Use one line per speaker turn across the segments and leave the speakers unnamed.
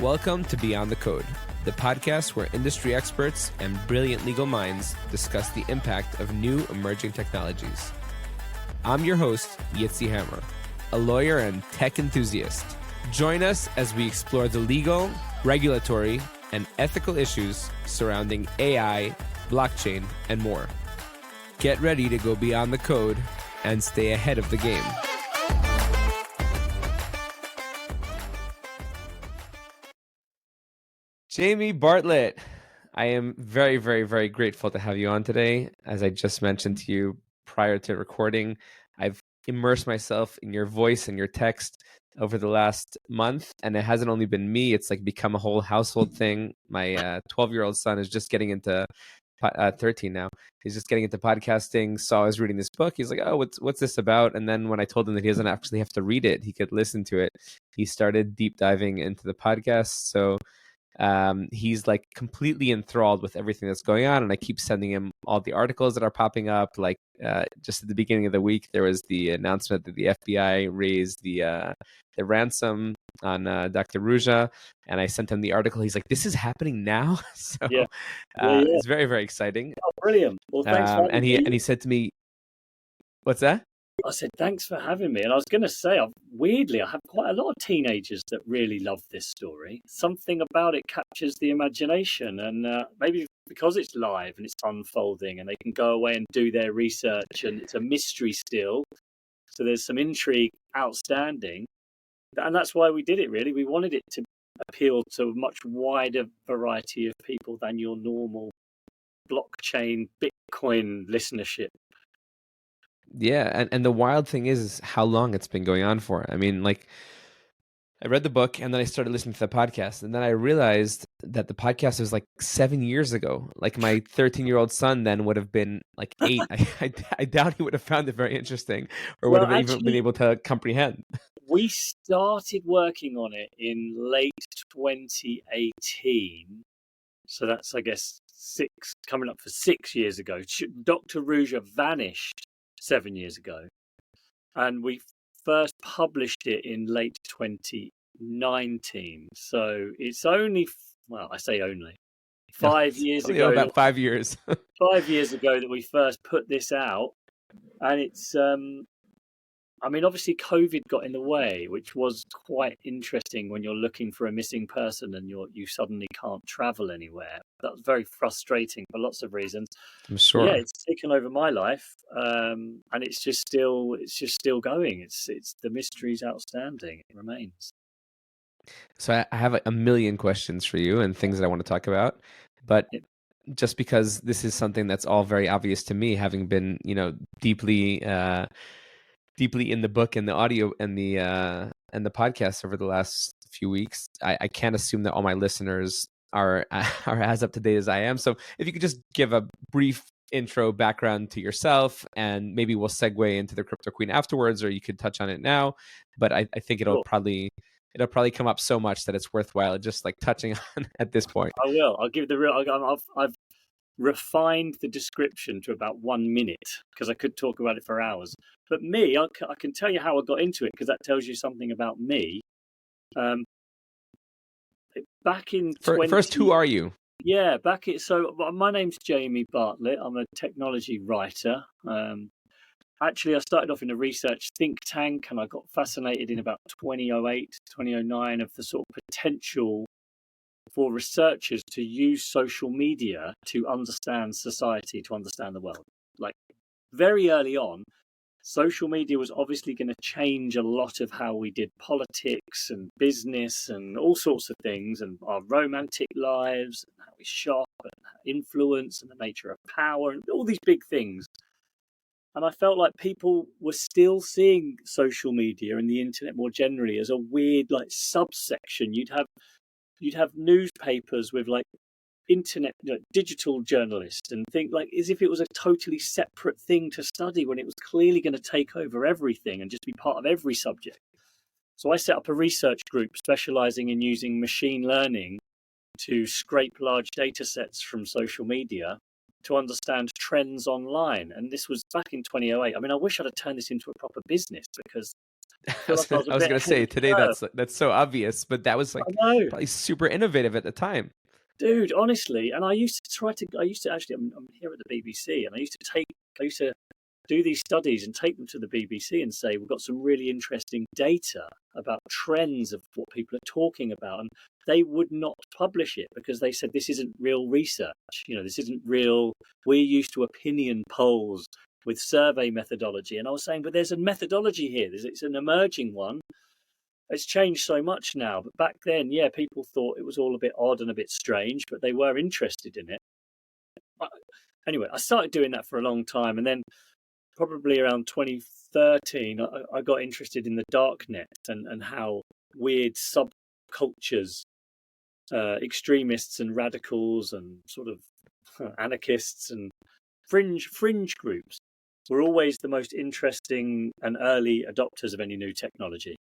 Welcome to Beyond the Code, the podcast where industry experts and brilliant legal minds discuss the impact of new emerging technologies. I'm your host, Yitzy, a lawyer and tech enthusiast. Join us as we explore the legal, regulatory, and ethical issues surrounding AI, blockchain, and more. Get ready to go beyond the code and stay ahead of the game. Jamie Bartlett, I am very, very, very grateful to have you on today. As I just mentioned to you prior to recording, I've immersed myself in your voice and your text over the last month, and it hasn't only been me, it's like become a whole household thing. My 12-year-old son is just getting into 13 now. He's just getting into podcasting. Saw I was reading this book. He's like, "Oh, what's this about?" And then when I told him that he doesn't actually have to read it, he could listen to it, he started deep diving into the podcast. So he's like completely enthralled with everything that's going on, and I keep sending him all the articles that are popping up. Like just at the beginning of the week, there was the announcement that the FBI raised the ransom on Dr. Ruja, and I sent him the article. He's like, "This is happening now." So
yeah.
It's very, very exciting.
Oh, brilliant! Well, thanks for having me.
And he said to me, "What's that?"
I said, "Thanks for having me." And I was going to say, weirdly, I have quite a lot of teenagers that really love this story. Something about it captures the imagination, and maybe because it's live and it's unfolding, and they can go away and do their research, and it's a mystery still. So there's some intrigue outstanding, and that's why we did it. Really, we wanted it to appeal to a much wider variety of people than your normal blockchain Bitcoin listenership.
Yeah, and the wild thing is how long it's been going on for. I mean, like, I read the book and then I started listening to the podcast, and then I realized that the podcast was like 7 years ago. Like my 13-year-old son then would have been like 8. I doubt he would have found it very interesting or would have even been able to comprehend.
We started working on it in late 2018. So that's, I guess, coming up for 6 years ago. Dr. Ruja vanished 7 years ago. And we first published it in late 2019. So it's only, well, I say only, 5 years ago.
About 5 years.
5 years ago that we first put this out. And it's, I mean, obviously COVID got in the way, which was quite interesting when you're looking for a missing person and you suddenly can't travel anywhere. That was very frustrating for lots of reasons.
I'm sure.
Yeah, it's taken over my life, and it's just still going. It's the mystery's outstanding. It remains.
So I have a million questions for you and things that I want to talk about, but just because this is something that's all very obvious to me, having been, deeply in the book and the audio and the podcast over the last few weeks, I can't assume that all my listeners are as up to date as I am. So if you could just give a brief intro background to yourself, and maybe we'll segue into the Crypto Queen afterwards, or you could touch on it now. But I think it'll probably come up so much that it's worthwhile just like touching on at this point.
I will. I'll give the real. I've refined the description to about 1 minute because I could talk about it for hours. But me, I can tell you how I got into it because that tells you something about me. Back in
first, who are you?
Yeah, so my name's Jamie Bartlett. I'm a technology writer. Actually, I started off in a research think tank, and I got fascinated in about 2008, 2009 of the sort of potential for researchers to use social media to understand society, to understand the world. Like very early on, social media was obviously going to change a lot of how we did politics and business and all sorts of things, and our romantic lives, and how we shop, and influence, and the nature of power, and all these big things. And I felt like people were still seeing social media and the internet more generally as a weird like subsection. You'd have newspapers with like internet, digital journalists, and think like as if it was a totally separate thing to study when it was clearly going to take over everything and just be part of every subject. So I set up a research group specializing in using machine learning to scrape large data sets from social media to understand trends online. And this was back in 2008. I mean, I wish I'd have turned this into a proper business because I feel like I was a
I was
bit
gonna
ahead
say
of the
today
curve.
that's so obvious, but that was
I
like
know,
probably super innovative at the time.
dude. Honestly, and I used to actually. I'm here at the BBC, and I used to do these studies and take them to the BBC and say, we've got some really interesting data about trends of what people are talking about. And they would not publish it because they said, this isn't real research. This isn't real. We're used to opinion polls with survey methodology. And I was saying, but there's a methodology here. It's an emerging one. It's changed so much now. But back then, yeah, people thought it was all a bit odd and a bit strange, but they were interested in it. Anyway, I started doing that for a long time. And then probably around 2013, I got interested in the dark net and how weird subcultures, extremists and radicals and sort of anarchists and fringe groups were always the most interesting and early adopters of any new technology.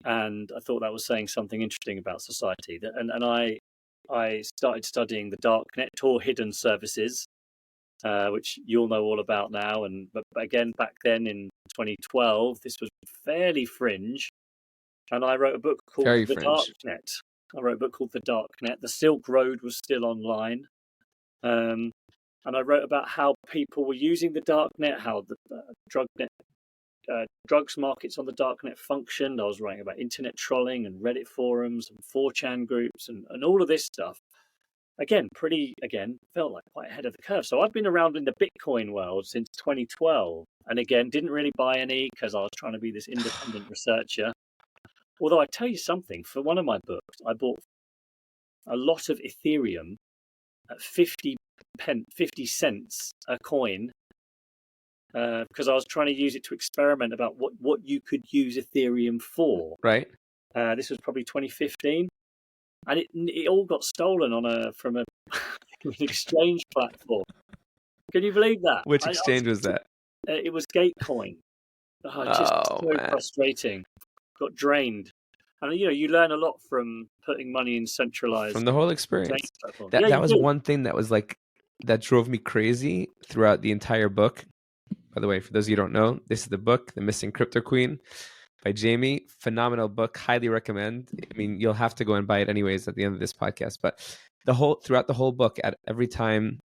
And I thought that was saying something interesting about society. And I started studying the dark net or hidden services, which you'll know all about now. But again, back then in 2012, this was fairly fringe. And I wrote a book called
Very
The
fringe.
Darknet. I wrote a book called The Darknet. The Silk Road was still online. And I wrote about how people were using the darknet, how the drugs markets on the darknet functioned. I was writing about internet trolling and Reddit forums and 4chan groups and all of this stuff. Again, felt like quite ahead of the curve. So I've been around in the Bitcoin world since 2012. And again, didn't really buy any because I was trying to be this independent researcher. Although I tell you something, for one of my books, I bought a lot of Ethereum at 50 cents a coin because I was trying to use it to experiment about what you could use Ethereum for.
Right.
This was probably 2015. And it all got stolen from an exchange platform. Can you believe that?
Which exchange was that?
It was Gatecoin. Just so
Man.
frustrating. Got drained. And you learn a lot from putting money in centralized
From the whole
exchange
experience.
platforms.
That was one thing that was like that drove me crazy throughout the entire book. By the way, for those of you who don't know, this is the book, The Missing Crypto Queen by Jamie. Phenomenal book. Highly recommend. I mean, you'll have to go and buy it anyways at the end of this podcast. But throughout the whole book, at every time,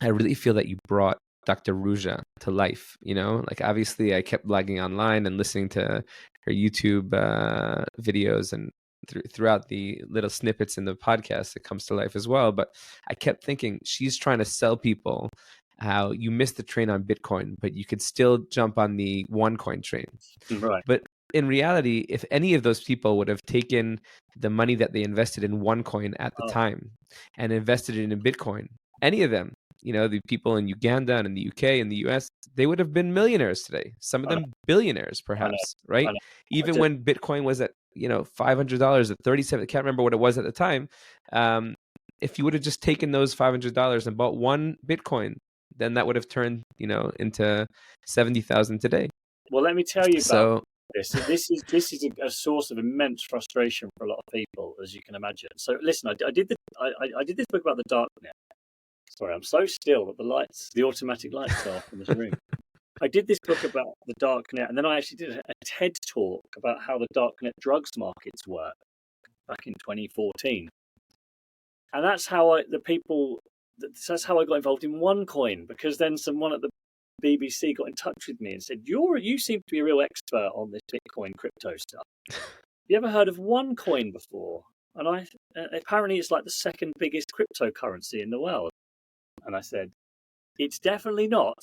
I really feel that you brought Dr. Ruja to life. Like obviously I kept lagging online and listening to her YouTube videos and throughout the little snippets in the podcast, it comes to life as well. But I kept thinking she's trying to sell people how you missed the train on Bitcoin, but you could still jump on the OneCoin train.
Right.
But in reality, if any of those people would have taken the money that they invested in OneCoin at the time and invested it in Bitcoin, any of them, the people in Uganda and in the UK and the US, they would have been millionaires today. Some of them billionaires, perhaps, right? Even when Bitcoin was at, $500 at 37, I can't remember what it was at the time. If you would have just taken those $500 and bought one Bitcoin, then that would have turned, into 70,000 today.
Well, let me tell you about this. So this is a source of immense frustration for a lot of people, as you can imagine. So listen, I did this book about the darknet. Sorry, I'm so still that the automatic lights are off in this room. I did this book about the darknet, and then I actually did a TED talk about how the darknet drugs markets work back in 2014. And that's how I got involved in OneCoin, because then someone at the BBC got in touch with me and said, you seem to be a real expert on this Bitcoin crypto stuff. You ever heard of OneCoin before? And apparently it's like the second biggest cryptocurrency in the world. And I said, it's definitely not.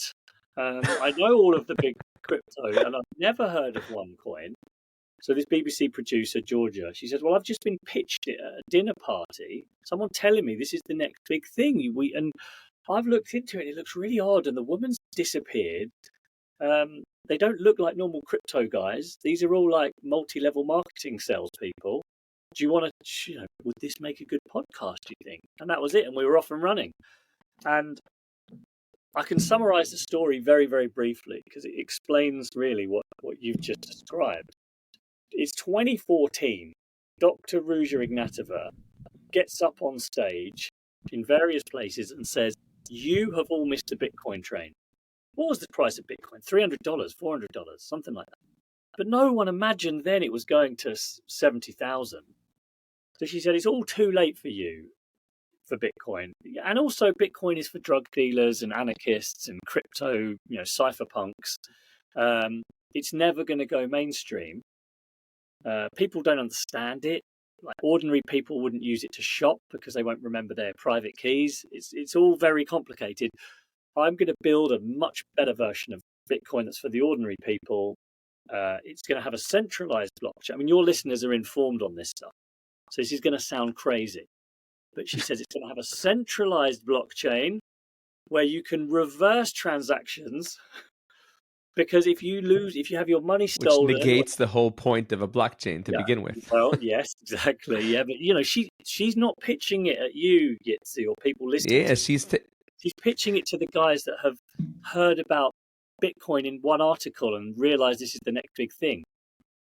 I know all of the big crypto, and I've never heard of OneCoin. So this BBC producer, Georgia, she said, well, I've just been pitched it at a dinner party. Someone telling me this is the next big thing. And I've looked into it. It looks really odd. And the woman's disappeared. They don't look like normal crypto guys. These are all like multi-level marketing salespeople. Do you want to, would this make a good podcast, do you think? And that was it. And we were off and running. And I can summarize the story very, very briefly because it explains really what you've just described. It's 2014. Dr. Ruja Ignatova gets up on stage in various places and says, you have all missed the Bitcoin train. What was the price of Bitcoin? $300, $400, something like that. But no one imagined then it was going to 70,000. So she said, it's all too late for you for Bitcoin. And also Bitcoin is for drug dealers and anarchists and crypto, cypherpunks. It's never going to go mainstream. People don't understand it. Like ordinary people wouldn't use it to shop because they won't remember their private keys. It's all very complicated. I'm going to build a much better version of Bitcoin that's for the ordinary people. It's going to have a centralized blockchain. I mean, your listeners are informed on this stuff, so this is going to sound crazy. But she says it's going to have a centralized blockchain where you can reverse transactions. Because if you have your money stolen,
which negates the whole point of a blockchain to begin with.
Well, yes, exactly. Yeah, but she's not pitching it at you, Yitzy, or people listening.
Yeah,
she's pitching it to the guys that have heard about Bitcoin in one article and realized this is the next big thing.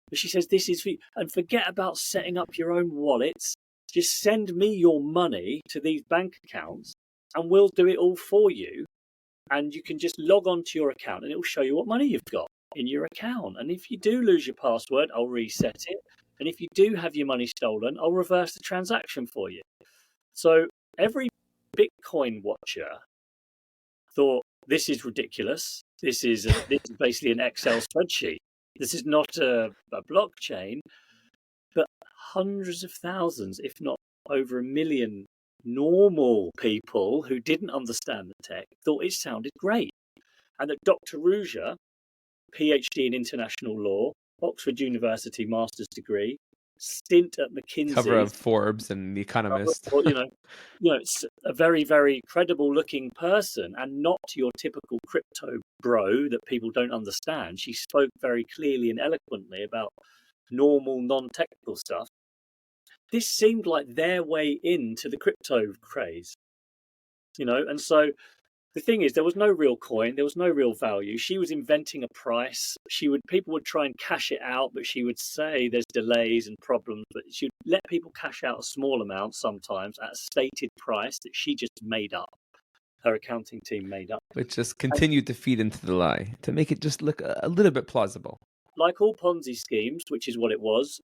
But she says this is for you, and forget about setting up your own wallets. Just send me your money to these bank accounts, and we'll do it all for you. And you can just log on to your account and it will show you what money you've got in your account. And if you do lose your password, I'll reset it. And if you do have your money stolen, I'll reverse the transaction for you. So every Bitcoin watcher thought, this is ridiculous. This is basically an Excel spreadsheet. This is not a blockchain. But hundreds of thousands, if not over 1 million normal people who didn't understand the tech thought it sounded great. And that Dr. Ruja, PhD in international law, Oxford University master's degree, stint at McKinsey,
cover of Forbes and The Economist.
It's a very, very credible looking person and not your typical crypto bro that people don't understand. She spoke very clearly and eloquently about normal, non-technical stuff. This seemed like their way into the crypto craze, and so the thing is, there was no real coin, there was no real value. She was inventing a price. People would try and cash it out, but she would say there's delays and problems, but she would let people cash out a small amount sometimes at a stated price that she just made up. Her accounting team made up.
Which just continued to feed into the lie to make it just look a little bit plausible.
Like all Ponzi schemes, which is what it was,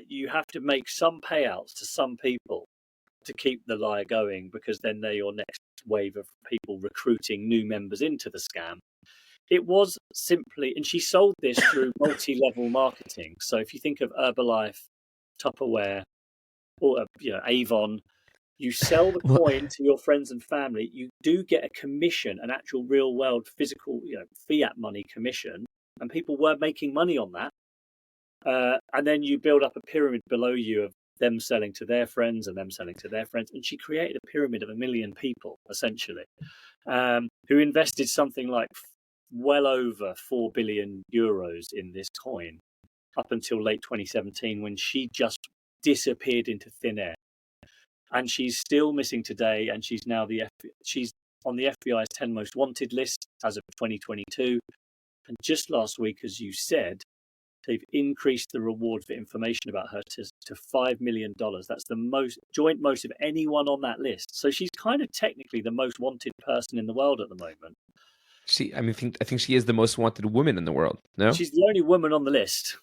you have to make some payouts to some people to keep the lie going, because then they're your next wave of people recruiting new members into the scam. It was simply, and she sold this through multi-level marketing. So if you think of Herbalife, Tupperware, or Avon, you sell the coin to your friends and family. You do get a commission, an actual real-world physical, fiat money commission, and people were making money on that. And then you build up a pyramid below you of them selling to their friends and them selling to their friends. And she created a pyramid of 1 million people, essentially, who invested something like well over 4 billion euros in this coin up until late 2017, when she just disappeared into thin air. And she's still missing today. And she's now she's on the FBI's 10 most wanted list as of 2022. And just last week, as you said, they've increased the reward for information about her to $5 million. That's the joint most of anyone on that list. So she's kind of technically the most wanted person in the world at the moment.
I think she is the most wanted woman in the world. No,
she's the only woman on the list.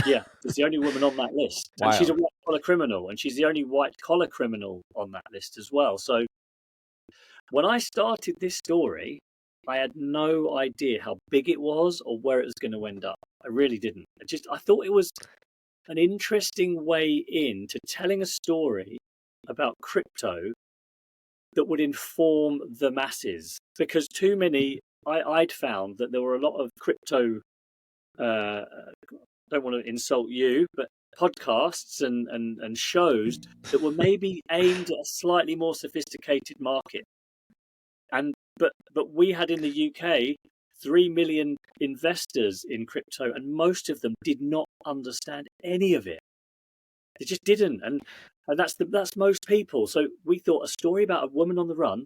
Yeah, she's the only woman on that list. And she's a white collar criminal, and she's the only white collar criminal on that list as well. So when I started this story, I had no idea how big it was or where it was going to end up. I really didn't. I thought it was an interesting way into telling a story about crypto that would inform the masses, because too many, I'd found that there were a lot of crypto, don't want to insult you, but podcasts and shows that were maybe aimed at a slightly more sophisticated market. But we had in the UK 3 million investors in crypto, and most of them did not understand any of it. They just didn't, and that's most people. So we thought a story about a woman on the run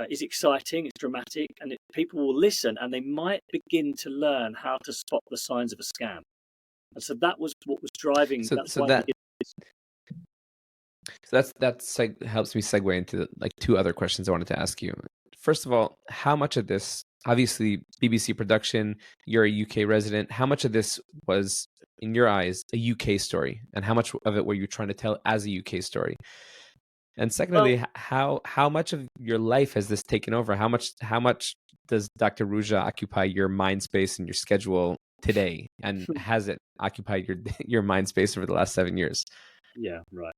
is exciting, it's dramatic, and people will listen, and they might begin to learn how to spot the signs of a scam. And so that was what was driving.
That helps me segue into like two other questions I wanted to ask you. First of all, how much of this obviously BBC production, you're a UK resident. How much of this was, in your eyes, a UK story, and how much of it were you trying to tell as a UK story? And
Well,
secondly, how much of your life has this taken over? How much does Dr. Ruja occupy your mind space and your schedule today? And has it occupied your your mind space over the last 7 years?
yeah, right.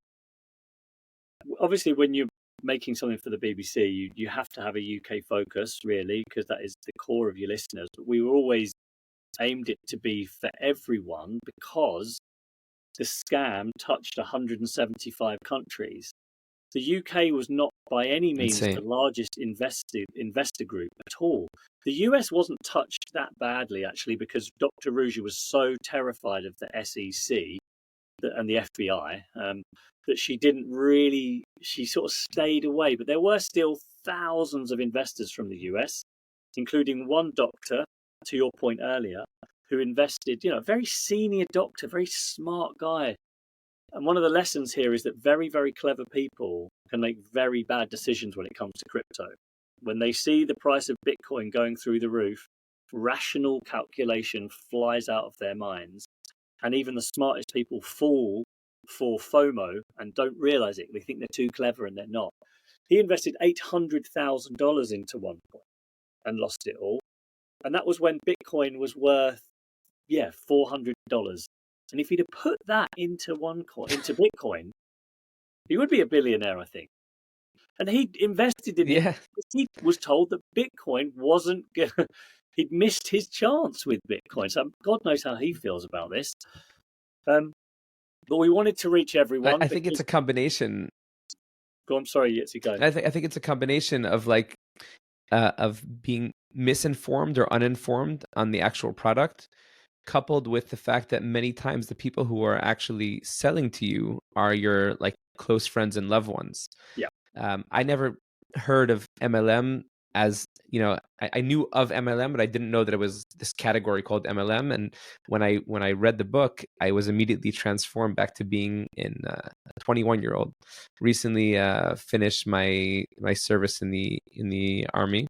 Obviously, when you're making something for the BBC, you have to have a UK focus, really, because that is the core of your listeners. But we were always aimed it to be for everyone because the scam touched 175 countries. The UK was not by any means the
Insane.
largest investor group at all. The US wasn't touched that badly, actually, because Dr. Ruja was so terrified of the SEC and the FBI that she sort of stayed away. But there were still thousands of investors from the US, including one doctor, to your point earlier, who invested, a very senior doctor, very smart guy. And one of the lessons here is that very, very clever people can make very bad decisions when it comes to crypto. When they see the price of Bitcoin going through the roof, rational calculation flies out of their minds. And even the smartest people fall for FOMO and don't realize it. They think they're too clever and they're not. He invested $800,000 into OneCoin and lost it all. And that was when Bitcoin was worth, $400. And if he'd have put that into Bitcoin, he would be a billionaire, I think. And he invested in it
Yeah.
because he was told that Bitcoin wasn't good. He'd missed his chance with Bitcoin. So God knows how he feels about this. But we wanted to reach everyone.
I think it's a combination.
Go on, sorry, Yitzy, go.
I think it's a combination of of being misinformed or uninformed on the actual product, coupled with the fact that many times the people who are actually selling to you are your close friends and loved ones.
Yeah.
I never heard of MLM as, I knew of MLM, but I didn't know that it was this category called MLM. And when I read the book, I was immediately transformed back to being a 21-year-old. Recently finished my service in the army.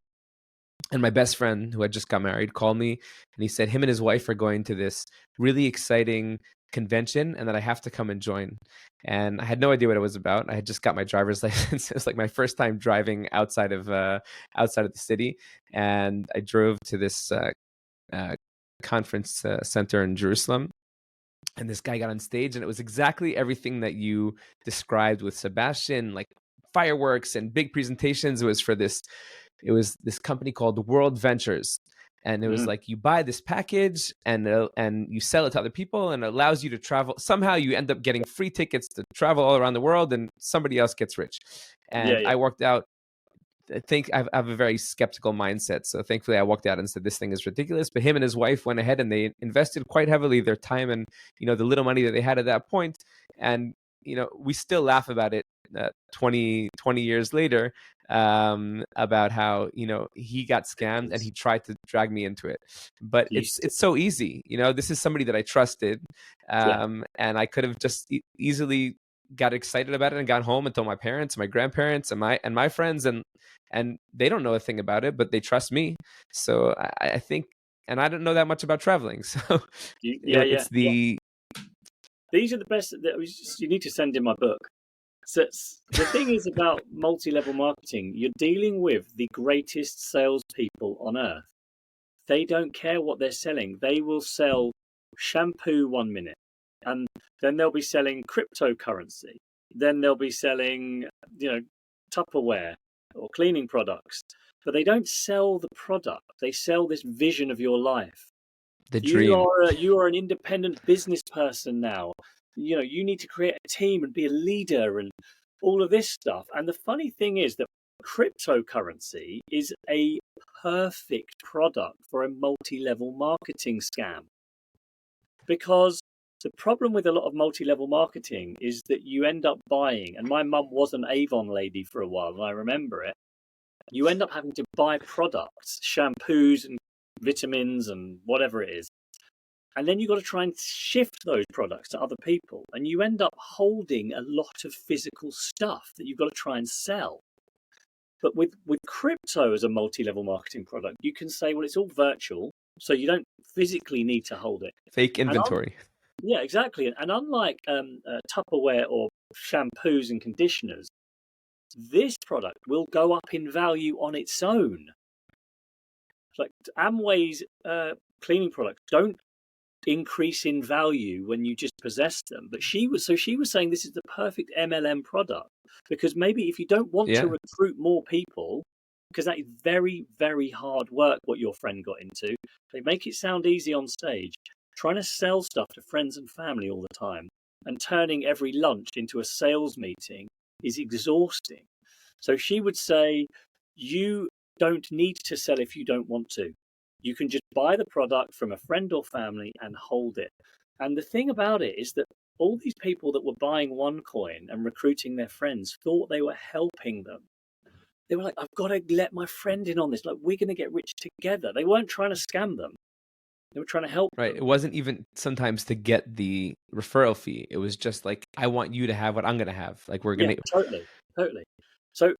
And my best friend, who had just got married, called me and he said him and his wife are going to this really exciting convention and that I have to come and join. And I had no idea what it was about. I had just got my driver's license. It was my first time driving outside of the city. And I drove to this conference center in Jerusalem. And this guy got on stage and it was exactly everything that you described with Sebastian, like fireworks and big presentations. It was this company called World Ventures. And it was you buy this package and you sell it to other people and it allows you to travel. Somehow you end up getting free tickets to travel all around the world and somebody else gets rich. And I walked out. I think I have a very skeptical mindset. So thankfully I walked out and said, this thing is ridiculous. But him and his wife went ahead and they invested quite heavily their time and, the little money that they had at that point. And, we still laugh about it 20 years later about how, he got scammed and he tried to drag me into it. But it's so easy. This is somebody that I trusted. And I could have just easily got excited about it and got home and told my parents, my grandparents, and my friends, and they don't know a thing about it, but they trust me. So I think, and I don't know that much about traveling. So
these are the best. You need to send in my book. So the thing is about multi-level marketing, you're dealing with the greatest salespeople on earth. They don't care what they're selling. They will sell shampoo 1 minute, and then they'll be selling cryptocurrency. Then they'll be selling, Tupperware or cleaning products. But they don't sell the product. They sell this vision of your life.
The dream.
You are an independent business person now. You need to create a team and be a leader and all of this stuff. And the funny thing is that cryptocurrency is a perfect product for a multi-level marketing scam. Because the problem with a lot of multi-level marketing is that you end up buying, and my mum was an Avon lady for a while, and I remember it, you end up having to buy products, shampoos and vitamins and whatever it is. And then you've got to try and shift those products to other people. And you end up holding a lot of physical stuff that you've got to try and sell. But with crypto as a multi-level marketing product, you can say, well, it's all virtual, so you don't physically need to hold it.
Fake inventory.
Yeah, exactly. And unlike Tupperware or shampoos and conditioners, this product will go up in value on its own. Like Amway's cleaning products don't increase in value when you just possess them. But she was saying this is the perfect MLM product, because maybe if you don't want to recruit more people, because that is very, very hard work what your friend got into. They make it sound easy on stage. Trying to sell stuff to friends and family all the time and turning every lunch into a sales meeting is exhausting. So she would say, you don't need to sell if you don't want to. You can just buy the product from a friend or family and hold it. And the thing about it is that all these people that were buying OneCoin and recruiting their friends thought they were helping them. They were like, I've got to let my friend in on this. Like, we're going to get rich together. They weren't trying to scam them. They were trying to help them.
It wasn't even sometimes to get the referral fee. It was just like, I want you to have what I'm going to have. Like, we're going
to... Totally. So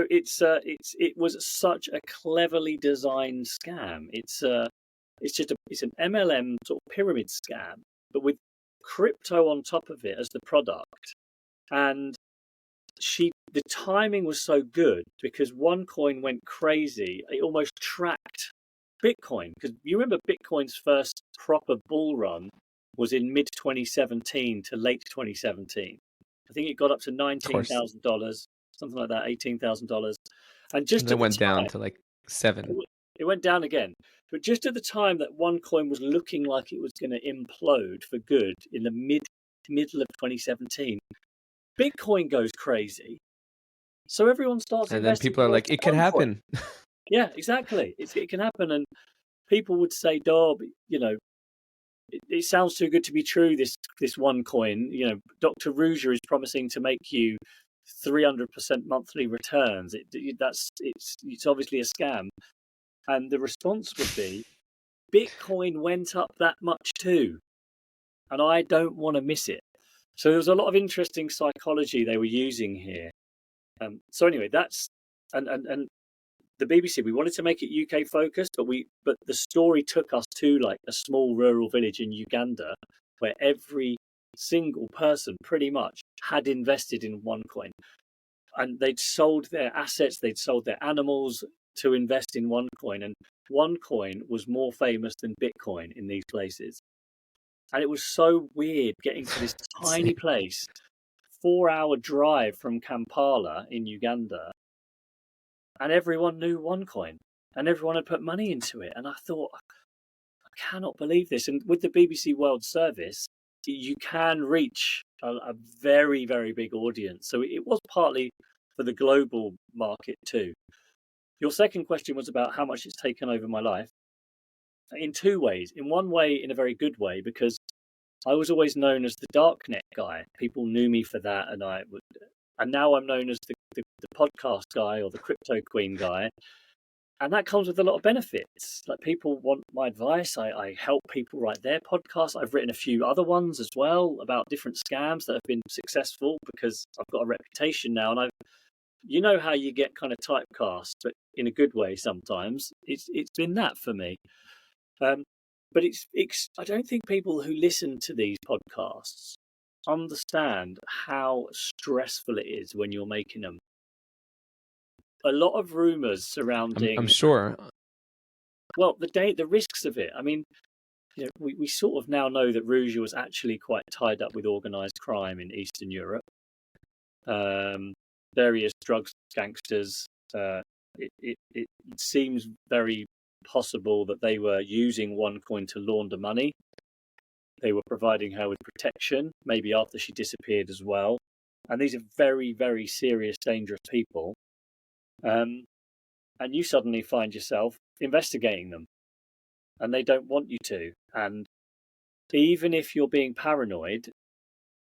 it was such a cleverly designed scam. It's an MLM sort of pyramid scam, but with crypto on top of it as the product. And the timing was so good because OneCoin went crazy. It almost tracked Bitcoin, because you remember Bitcoin's first proper bull run was in mid 2017 to late 2017. I think it got up to $19,000, something like that, $18,000, and just
it went down to like 7.
It went down again, but just at the time that OneCoin was looking like it was going to implode for good in the middle of 2017, Bitcoin goes crazy. So everyone starts
investing. And then people are like, it can happen.
Yeah, exactly. It can happen. And people would say, Dob, it sounds too good to be true, this OneCoin. Dr. Ruja is promising to make you 300% monthly returns. It's obviously a scam. And the response would be, Bitcoin went up that much too, and I don't want to miss it. So there was a lot of interesting psychology they were using here. So anyway, that's and the BBC, we wanted to make it UK focused, but the story took us to like a small rural village in Uganda where every single person pretty much had invested in OneCoin, and they'd sold their assets, they'd sold their animals to invest in OneCoin, and OneCoin was more famous than Bitcoin in these places. And it was so weird getting to this tiny place, 4-hour drive from Kampala in Uganda, and everyone knew OneCoin and everyone had put money into it. And I thought, I cannot believe this. And with the BBC World Service, you can reach a very, very big audience. So it was partly for the global market too. Your second question was about how much it's taken over my life. In two ways. In one way, in a very good way, because I was always known as the darknet guy. People knew me for that, and now I'm known as the podcast guy or the crypto queen guy. And that comes with a lot of benefits. Like, people want my advice. I help people write their podcasts. I've written a few other ones as well about different scams that have been successful because I've got a reputation now. And you know how you get kind of typecast, but in a good way sometimes. It's been that for me. But I don't think people who listen to these podcasts understand how stressful it is when you're making them. A lot of rumors surrounding.
I'm sure.
Well, the risks of it. I mean, we sort of now know that Ruja was actually quite tied up with organised crime in Eastern Europe. Various drug gangsters. It seems very possible that they were using OneCoin to launder money. They were providing her with protection, maybe after she disappeared as well. And these are very, very serious, dangerous people. And you suddenly find yourself investigating them, and they don't want you to. And even if you're being paranoid,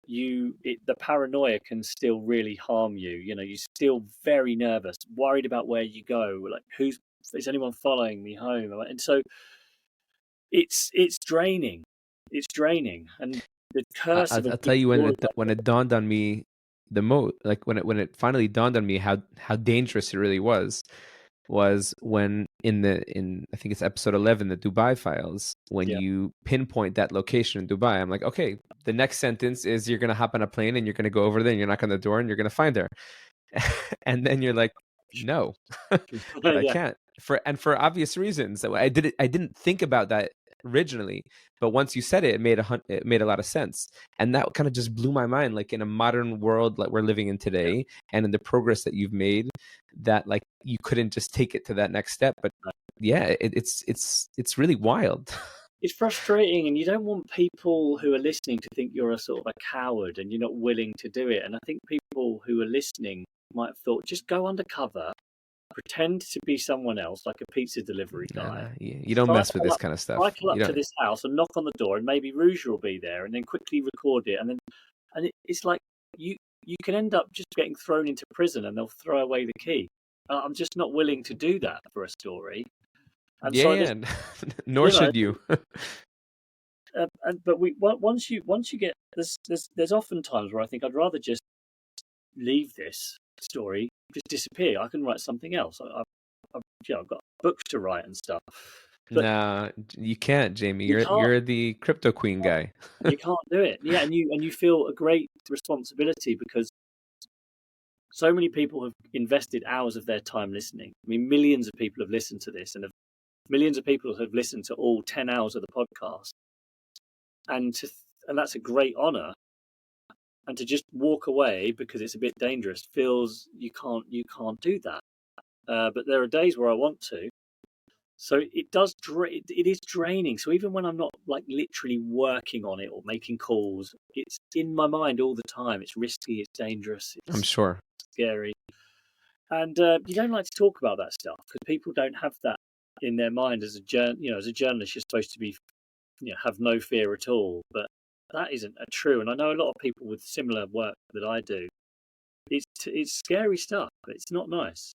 the paranoia can still really harm you. You're still very nervous, worried about where you go. Like, is anyone following me home? And so it's draining. It's draining. And the curse
I'll tell you when it dawned on me the most, like when it finally dawned on me how dangerous it really was when in I think it's episode 11, the Dubai files, when
Yeah.
you pinpoint that location in Dubai. I'm like, okay, the next sentence is you're gonna hop on a plane and you're gonna go over there and you're knock on the door and you're gonna find her. And then you're like, no, I
Yeah.
can't, for obvious reasons. I didn't think about that originally, but once you said it, it made a lot of sense. And that kind of just blew my mind, like in a modern world like we're living in today, and in the progress that you've made, that like you couldn't just take it to that next step. But yeah, it's really wild.
It's frustrating, and you don't want people who are listening to think you're a sort of a coward and you're not willing to do it. And I think people who are listening might have thought, just go undercover, pretend to be someone else, like a pizza delivery guy.
You don't mess with this kind of stuff.
Cycle up
You
to
don't.
this house and knock on the door, and maybe Ruja will be there, and then quickly record it, it's like you can end up just getting thrown into prison, and they'll throw away the key. I'm just not willing to do that for a story, and so
Yeah. Nor
you know,
should you.
but once you get there's often times where I think I'd rather just leave this story, just disappear. I can write something else. I've got books to write and stuff. But
Nah, you can't, Jamie.
you can't.
You're the crypto queen guy.
You can't do it. Yeah, and you feel a great responsibility because so many people have invested hours of their time listening. I mean, millions of people have listened to this, and millions of people have listened to all 10 hours of the podcast, and that's a great honor. And to just walk away because it's a bit dangerous feels you can't do that. But there are days where I want to. So it is draining. So even when I'm not like literally working on it or making calls, it's in my mind all the time. It's risky, it's dangerous,
I'm
it's
sure.
scary. And you don't like to talk about that stuff because people don't have that in their mind. As a journalist, you're supposed to be, have no fear at all. But that isn't true. And I know a lot of people with similar work that I do. It's scary stuff. It's not nice.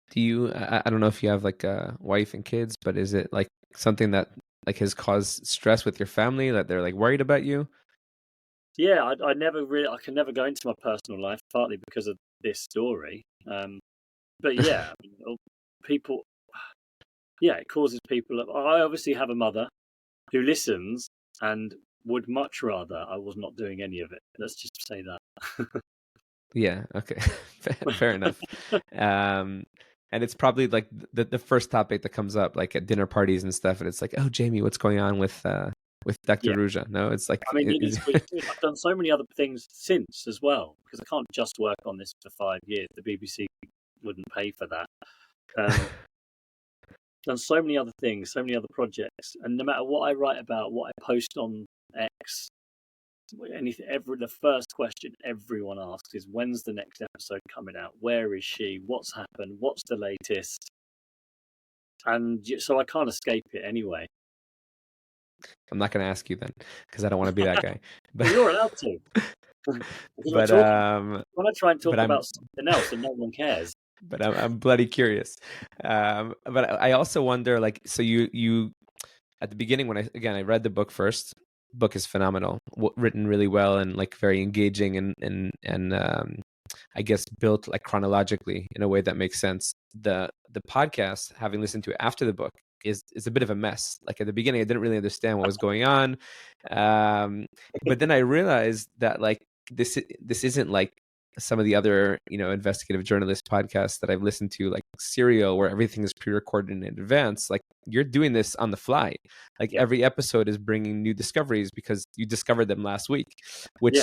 Do you? I don't know if you have like a wife and kids, but is it like something that like has caused stress with your family, that they're like worried about you?
Yeah, I can never go into my personal life, partly because of this story. But yeah, I mean, people, yeah, it causes people. I obviously have a mother who listens and would much rather I was not doing any of it. Let's just say that.
Yeah. Okay. Fair enough. And it's probably like the first topic that comes up, like at dinner parties and stuff, and it's like, oh, Jamie, what's going on with Dr.
Yeah,
Ruja? No, it's like,
I mean, it is what it is. I've done so many other things since as well because I can't just work on this for 5 years. The BBC wouldn't pay for that. Done so many other things, so many other projects, and no matter what I write about, what I post on X, anything, the first question everyone asks is, when's the next episode coming out? Where is she? What's happened? What's the latest? And so I can't escape it anyway.
I'm not going to ask you then because I don't want to be that guy. But
You're allowed to.
but
when I try and talk
but I'm
about something else and no one cares.
but I'm bloody curious. But I also wonder, like, so you at the beginning when I read the book first. Book is phenomenal, written really well and like very engaging and I guess built like chronologically in a way that makes sense. The podcast, having listened to it after the book, is a bit of a mess. Like at the beginning, I didn't really understand what was going on, but then I realized that like this isn't like some of the other investigative journalist podcasts that I've listened to, like Serial, where everything is pre-recorded in advance. Like you're doing this on the fly. Like every episode is bringing new discoveries because you discovered them last week, which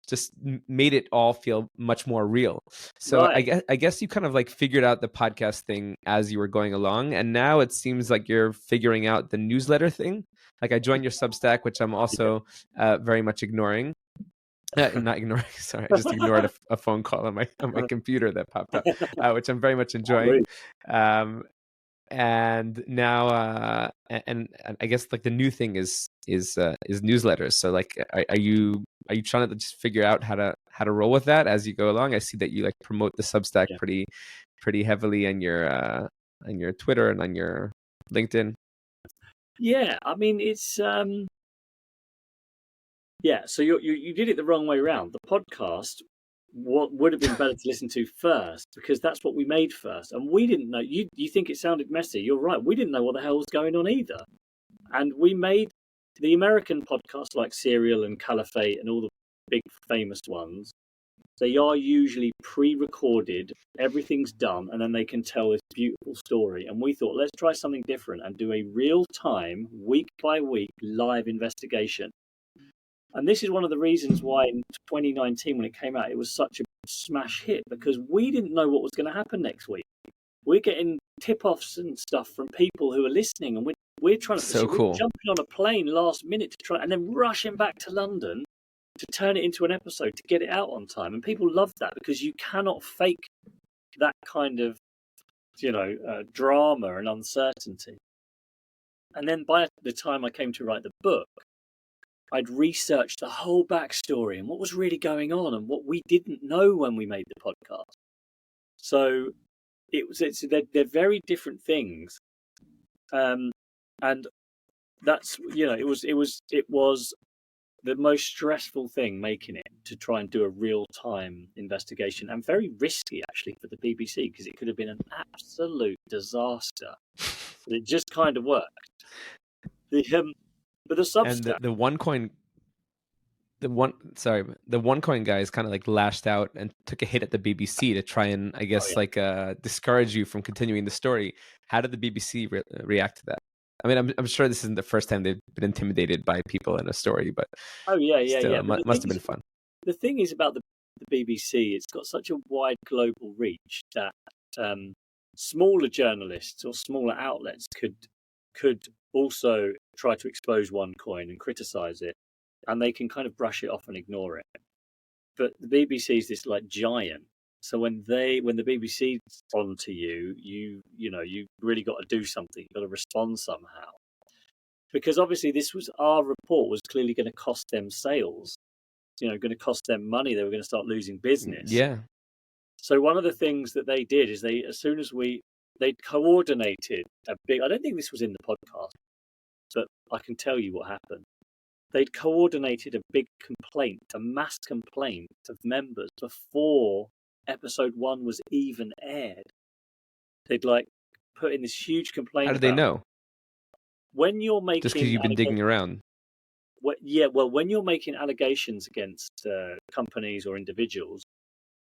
just made it all feel much more real. So
Right.
I guess you kind of like figured out the podcast thing as you were going along, and now it seems like you're figuring out the newsletter thing. Like I joined your Substack, which I'm also very much ignoring. Not ignoring, sorry, I just ignored a phone call on my computer that popped up, which I'm very much enjoying. And now and I guess like the new thing is newsletters. So like are you trying to just figure out how to roll with that as you go along? I see that you like promote the Substack pretty heavily on your Twitter and on your LinkedIn.
Yeah, I mean it's Yeah, so you did it the wrong way around. The podcast, what would have been better to listen to first, because that's what we made first, and we didn't know. You think it sounded messy? You're right. We didn't know what the hell was going on either, and we made the American podcasts like Serial and Caliphate and all the big famous ones. They are usually pre-recorded. Everything's done, and then they can tell this beautiful story. And we thought, let's try something different and do a real-time, week by week live investigation. And this is one of the reasons why in 2019, when it came out, it was such a smash hit, because we didn't know what was going to happen next week. We're getting tip-offs and stuff from people who are listening, and we're trying to
So cool.
we're jumping on a plane last minute to try, and then rushing back to London to turn it into an episode to get it out on time. And people love that, because you cannot fake that kind of drama and uncertainty. And then by the time I came to write the book, I'd researched the whole backstory and what was really going on and what we didn't know when we made the podcast. So they're very different things, and that's it was the most stressful thing making it, to try and do a real time investigation, and very risky actually for the BBC, because it could have been an absolute disaster. But it just kind of worked. But the Substack,
And the OneCoin, the OneCoin guys kind of like lashed out and took a hit at the BBC to try and, I guess, discourage you from continuing the story. How did the BBC react to that? I mean, I'm sure this isn't the first time they've been intimidated by people in a story, but still, it must have been fun.
The thing is about the BBC, it's got such a wide global reach that smaller journalists or smaller outlets could also try to expose OneCoin and criticize it, and they can kind of brush it off and ignore it. But the BBC is this like giant. So when the BBC's onto you, you really got to do something. You've got to respond somehow. Because obviously our report was clearly going to cost them sales, going to cost them money. They were going to start losing business.
Yeah.
So one of the things that they did is they coordinated a big, I don't think this was in the podcast, but I can tell you what happened. They'd coordinated a big complaint, a mass complaint of members before episode 1 was even aired. They'd put in this huge complaint.
How did they know?
When you're making,
just because you've been digging around.
When you're making allegations against companies or individuals,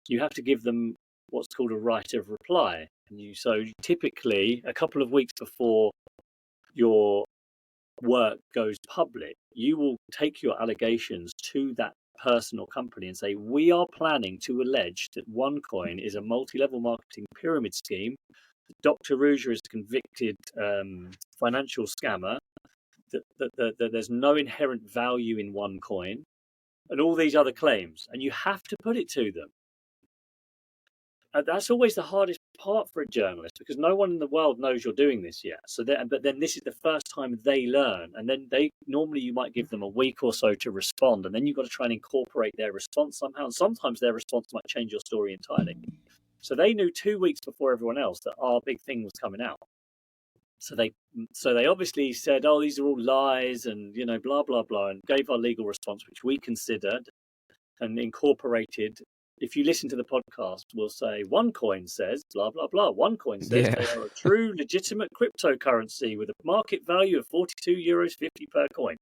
you have to give them what's called a right of reply. So typically, a couple of weeks before your work goes public, you will take your allegations to that person or company and say, we are planning to allege that OneCoin is a multi-level marketing pyramid scheme. Dr. Ruja is a convicted financial scammer. That there's no inherent value in OneCoin, and all these other claims, and you have to put it to them. And that's always the hardest part for a journalist, because no one in the world knows you're doing this yet. But then this is the first time they learn, and then normally you might give them a week or so to respond, and then you've got to try and incorporate their response somehow. And sometimes their response might change your story entirely. So they knew 2 weeks before everyone else that our big thing was coming out. So they obviously said, oh, these are all lies, and blah blah blah, and gave our legal response, which we considered and incorporated. If you listen to the podcast, we'll say OneCoin says blah blah blah. OneCoin says they are a true legitimate cryptocurrency with a market value of €42.50 per coin.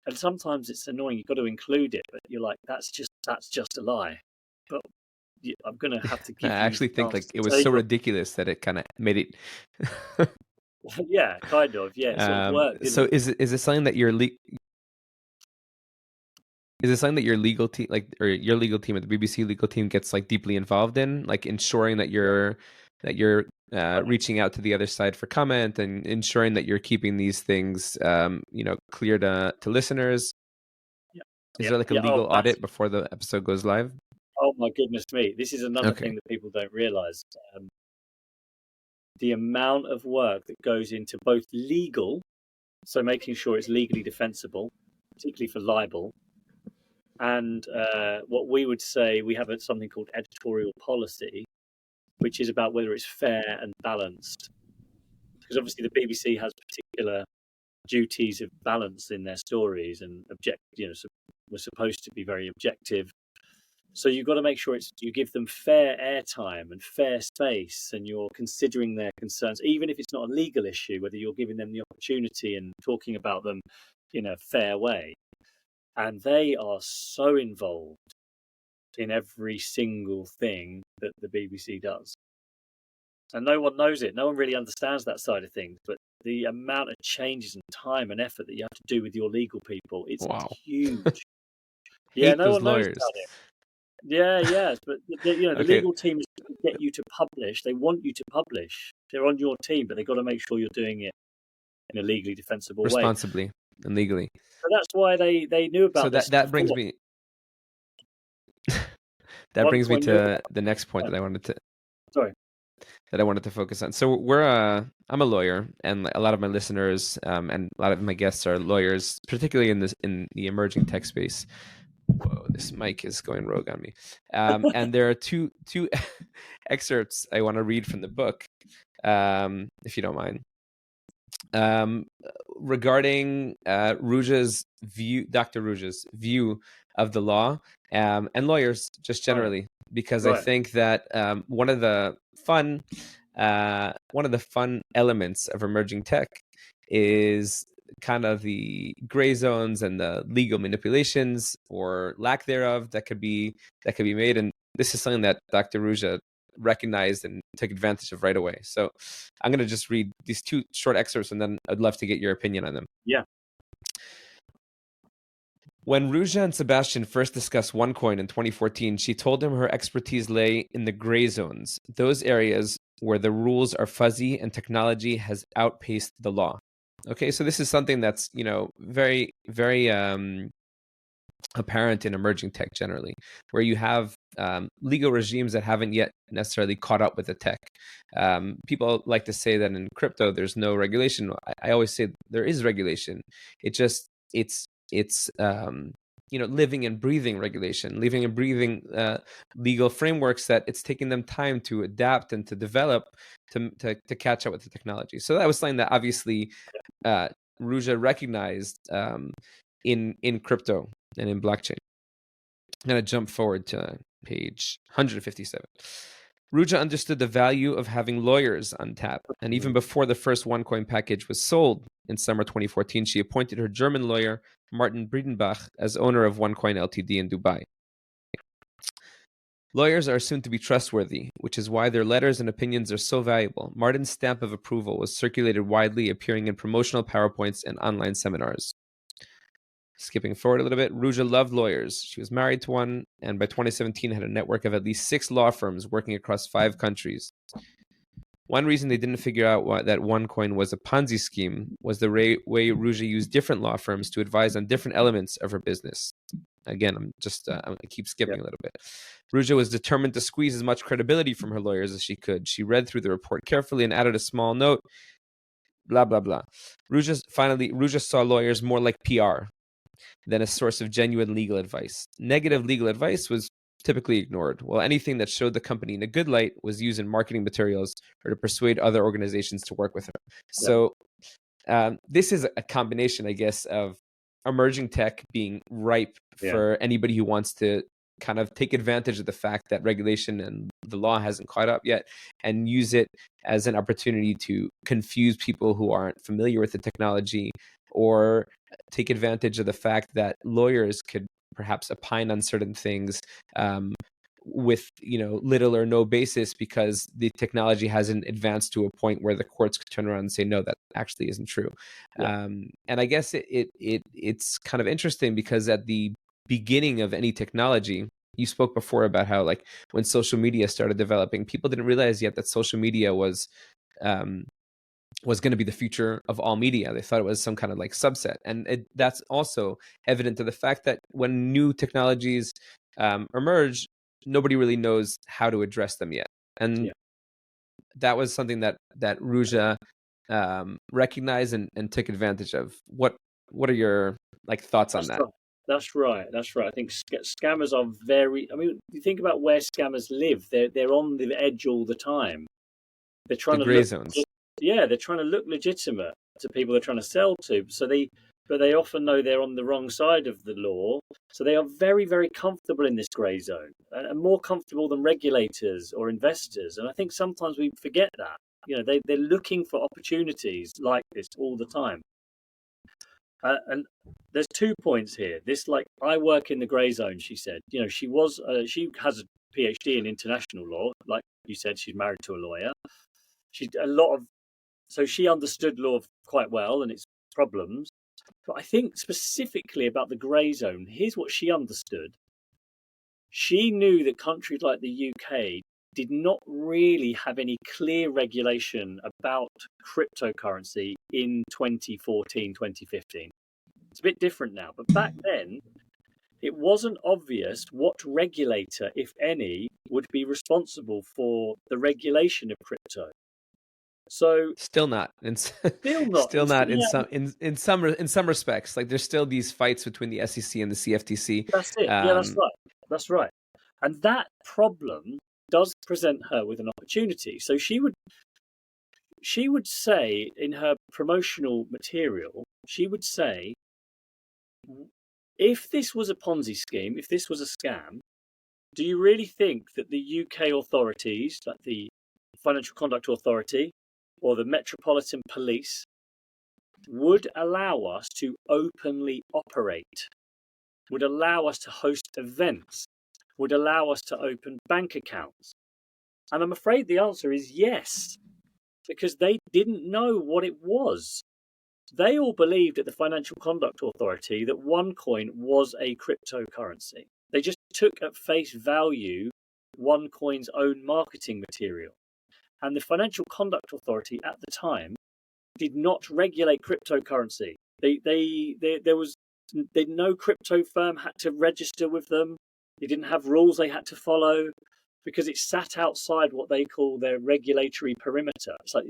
And sometimes it's annoying, you've got to include it, but you're like, that's just a lie. But I'm going to have to give. I
actually think it was so ridiculous that it kind of made it.
Yeah, kind of. Yeah, it sort of worked.
So is it something that your legal team, or your legal team at the BBC legal team, gets deeply involved in, ensuring that you're reaching out to the other side for comment and ensuring that you're keeping these things clear to listeners? Is there a legal audit before the episode goes live?
Oh my goodness me! This is another thing that people don't realize. The amount of work that goes into both legal, so making sure it's legally defensible, particularly for libel, and what we would say, we have something called editorial policy, which is about whether it's fair and balanced. Because obviously the BBC has particular duties of balance in their stories and we're supposed to be very objective. So you've got to make sure you give them fair airtime and fair space, and you're considering their concerns, even if it's not a legal issue, whether you're giving them the opportunity and talking about them in a fair way. And they are so involved in every single thing that the BBC does. And no one knows it. No one really understands that side of things. But the amount of changes and time and effort that you have to do with your legal people, it's huge. Yeah,
Hate
no
those
one knows
lawyers.
about it. Yeah. But the
Okay.
legal team is to get you to publish. They want you to publish. They're on your team, but they've got to make sure you're doing it in a legally defensible way.
Responsibly and legally.
So that's why they knew about this.
So that brings me brings me to the next point that I wanted to focus on. So I'm a lawyer, and a lot of my listeners and a lot of my guests are lawyers, particularly in the emerging tech space. Whoa, this mic is going rogue on me. And there are two excerpts I want to read from the book, if you don't mind. Regarding Ruja's view, Dr. Ruja's view of the law and lawyers just generally, because I think that one of the fun elements of emerging tech is kind of the gray zones and the legal manipulations or lack thereof that could be made, and this is something that Dr. Ruja recognized and took advantage of right away. So I'm going to just read these two short excerpts, and then I'd love to get your opinion on them.
Yeah.
When Ruja and Sebastian first discussed OneCoin in 2014, she told him her expertise lay in the gray zones, those areas where the rules are fuzzy and technology has outpaced the law. Okay, so this is something that's, very, very apparent in emerging tech generally, where you have legal regimes that haven't yet necessarily caught up with the tech. People like to say that in crypto there's no regulation. I always say there is regulation. It's living and breathing regulation, living and breathing legal frameworks that it's taking them time to adapt and to develop to catch up with the technology. So that was something that obviously Ruja recognized in crypto and in blockchain. I'm going to jump forward to page 157. Ruja understood the value of having lawyers on tap, and even before the first OneCoin package was sold in summer 2014, she appointed her German lawyer, Martin Breidenbach, as owner of OneCoin Ltd in Dubai. Lawyers are assumed to be trustworthy, which is why their letters and opinions are so valuable. Martin's stamp of approval was circulated widely, appearing in promotional PowerPoints and online seminars. Skipping forward a little bit, Ruja loved lawyers. She was married to one, and by 2017 had a network of at least 6 law firms working across 5 countries. One reason they didn't figure out that OneCoin was a Ponzi scheme was the way Ruja used different law firms to advise on different elements of her business. Again, I keep skipping a little bit. Ruja was determined to squeeze as much credibility from her lawyers as she could. She read through the report carefully and added a small note, blah, blah, blah. Ruja saw lawyers more like PR than a source of genuine legal advice. Negative legal advice was typically ignored, while anything that showed the company in a good light was used in marketing materials or to persuade other organizations to work with her. So this is a combination, I guess, of emerging tech being ripe for anybody who wants to kind of take advantage of the fact that regulation and the law hasn't caught up yet and use it as an opportunity to confuse people who aren't familiar with the technology, or take advantage of the fact that lawyers could perhaps opine on certain things with little or no basis because the technology hasn't advanced to a point where the courts could turn around and say, no, that actually isn't true. And I guess it's kind of interesting because at the beginning of any technology, you spoke before about how, like, when social media started developing, people didn't realize yet that social media was going to be the future of all media. They thought it was some kind of like subset. And that's also evident to the fact that when new technologies emerge, nobody really knows how to address them yet. And that was something that Ruja recognized and took advantage of. What are your thoughts on that?
That's right. I think scammers are you think about where scammers live. They're on the edge all the time. They're trying
the gray zones.
They're trying to look legitimate, to people they're trying to sell to. But they often know they're on the wrong side of the law. So they are very, very comfortable in this grey zone, and more comfortable than regulators or investors. And I think sometimes we forget that. They're looking for opportunities like this all the time. And there's 2 points here. I work in the grey zone, she said. She has a PhD in international law. Like you said, she's married to a lawyer. So she understood law quite well and its problems. But I think specifically about the grey zone, here's what she understood. She knew that countries like the UK did not really have any clear regulation about cryptocurrency in 2014, 2015. It's a bit different now, but back then, it wasn't obvious what regulator, if any, would be responsible for the regulation of crypto. So
still not in some respects. Like there's still these fights between the SEC and the CFTC.
That's it. Yeah, that's right. And that problem does present her with an opportunity. So she would say in her promotional material, she would say, if this was a Ponzi scheme, if this was a scam, do you really think that the UK authorities, like the Financial Conduct Authority or the Metropolitan Police, would allow us to openly operate, would allow us to host events, would allow us to open bank accounts? And I'm afraid the answer is yes, because they didn't know what it was. They all believed at the Financial Conduct Authority that OneCoin was a cryptocurrency. They just took at face value OneCoin's own marketing material. And the Financial Conduct Authority at the time did not regulate cryptocurrency. No crypto firm had to register with them. They didn't have rules they had to follow because it sat outside what they call their regulatory perimeter. It's like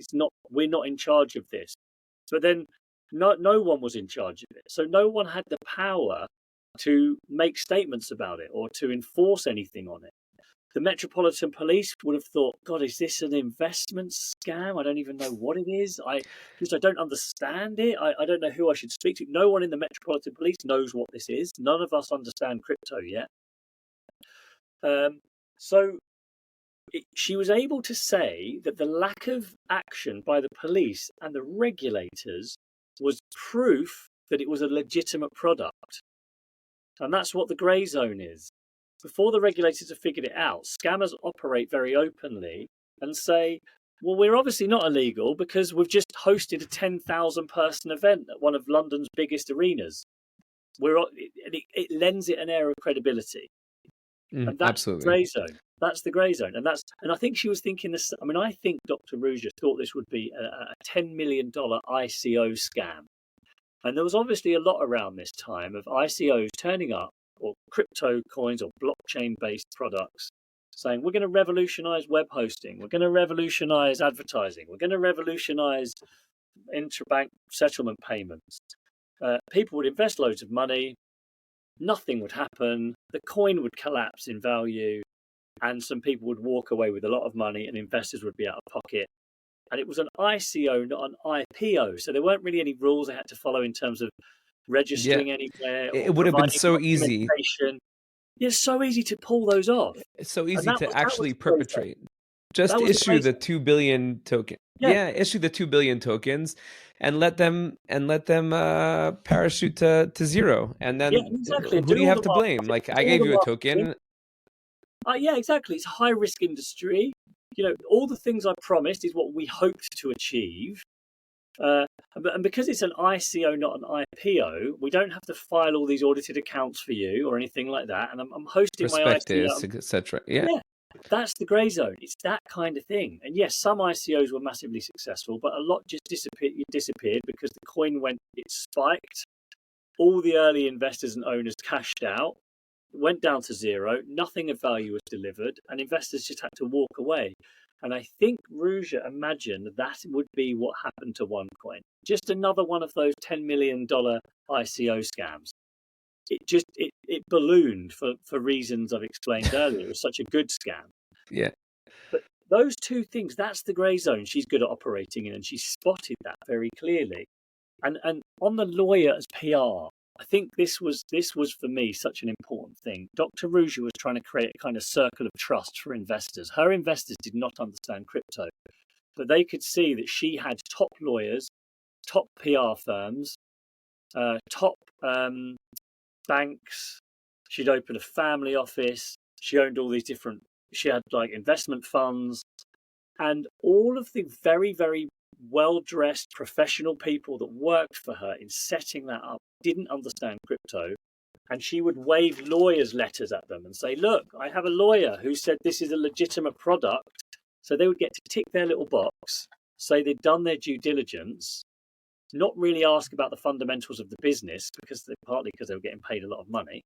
we're not in charge of this. But then no one was in charge of it. So no one had the power to make statements about it or to enforce anything on it. The Metropolitan Police would have thought, God, is this an investment scam? I don't even know what it is. I don't understand it. I don't know who I should speak to. No one in the Metropolitan Police knows what this is. None of us understand crypto yet. She was able to say that the lack of action by the police and the regulators was proof that it was a legitimate product. And that's what the grey zone is. Before the regulators have figured it out, scammers operate very openly and say, well, we're obviously not illegal because we've just hosted a 10,000 person event at one of London's biggest arenas. It lends it an air of credibility. And that's
absolutely.
the grey zone. That's the grey zone. And I think she was thinking this. I mean, I think Dr. Ruja thought this would be a $10 million ICO scam. And there was obviously a lot around this time of ICOs turning up, or crypto coins or blockchain-based products, saying, we're going to revolutionize web hosting. We're going to revolutionize advertising. We're going to revolutionize interbank settlement payments. People would invest loads of money. Nothing would happen. The coin would collapse in value. And some people would walk away with a lot of money and investors would be out of pocket. And it was an ICO, not an IPO. So there weren't really any rules they had to follow in terms of registering anywhere.
It would have been so easy.
It's so easy to pull those off.
It's so easy to actually perpetrate. Just issue the 2 billion token. Yeah, issue the 2 billion tokens and let them parachute to zero. And then
exactly.
Who do you have to blame? Like, I gave you a token.
Yeah, exactly. It's a high risk industry. All the things I promised is what we hoped to achieve. And because it's an ICO, not an IPO, we don't have to file all these audited accounts for you or anything like that. And I'm hosting my ICO,
etc. Yeah,
that's the grey zone. It's that kind of thing. And yes, some ICOs were massively successful, but a lot just disappeared because the coin it spiked. All the early investors and owners cashed out, went down to zero. Nothing of value was delivered, and investors just had to walk away. And I think Ruja imagined that would be what happened to OneCoin. Just another one of those $10 million ICO scams. It ballooned for reasons I've explained earlier. It was such a good scam.
Yeah.
But those two things, that's the grey zone she's good at operating in, and she spotted that very clearly. And on the lawyer as PR, I think this was for me such an important thing. Dr. Ruja was trying to create a kind of circle of trust for investors. Her investors did not understand crypto, but they could see that she had top lawyers, top PR firms, top banks. She'd opened a family office. She owned all these different. She had like investment funds, and all of the very, very well-dressed professional people that worked for her in setting that up didn't understand crypto. And she would wave lawyers' letters at them and say, look, I have a lawyer who said this is a legitimate product. So they would get to tick their little box, say they'd done their due diligence, not really ask about the fundamentals of the business, partly because they were getting paid a lot of money.